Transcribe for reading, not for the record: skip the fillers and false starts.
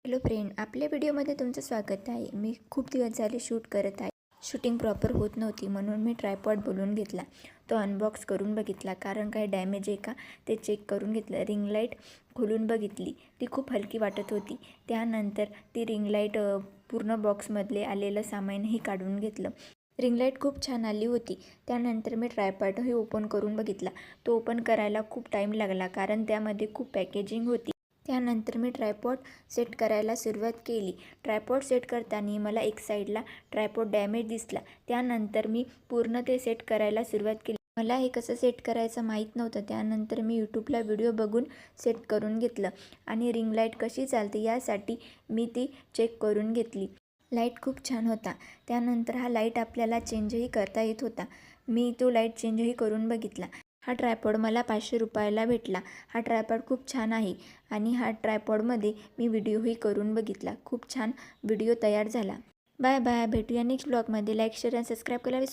Hello friend, आपल्या व्हिडिओमध्ये तुमचं स्वागत आहे. मी खूप दिवस झाले शूट करत आहे. शूटिंग प्रॉपर होत नव्हती म्हणून मी ट्रायपॉड बोलवून घेतला. तो अनबॉक्स करून बघितला, कारण काही डॅमेज आहे का ते चेक करून घेतलं. रिंग लाईट खोलून बघितली, ती खूप हलकी वाटत होती. त्यानंतर ती रिंग लाईट पूर्ण बॉक्समधले आलेलं सामानही काढून घेतलं. रिंग लाईट खूप छान आली होती. त्यानंतर मी ट्रायपॉडही ओपन करून बघितला. तो ओपन करायला खूप टाईम लागला, कारण त्यामध्ये खूप पॅकेजिंग होती. त्यानंतर मी ट्रायपॉड सेट करायला सुरुवात केली. ट्रायपॉड सेट करताना मला एक साईडला ट्रायपॉड डॅमेज दिसला. त्यानंतर मी पूर्ण ते सेट करायला सुरुवात केली. मला हे कसं सेट करायचं माहीत नव्हतं. त्यानंतर मी यूट्यूबला व्हिडिओ बघून सेट करून घेतलं आणि रिंग लाईट कशी चालते यासाठी मी ती चेक करून घेतली. लाईट खूप छान होता. त्यानंतर हा लाईट आपल्याला चेंजही करता येत होता. मी तो लाईट चेंजही करून बघितला. हा ट्रायपॉड मला 500 रुपयाला भेटला. हा ट्रायपॉड खूप छान आहे आणि हा ट्रायपॉडमध्ये मी व्हिडिओही करून बघितला. खूप छान व्हिडिओ तयार झाला. Bye bye. भेटूया नेक्स्ट ब्लॉगमध्ये. लाईक, शेअर आणि सबस्क्राईब करायला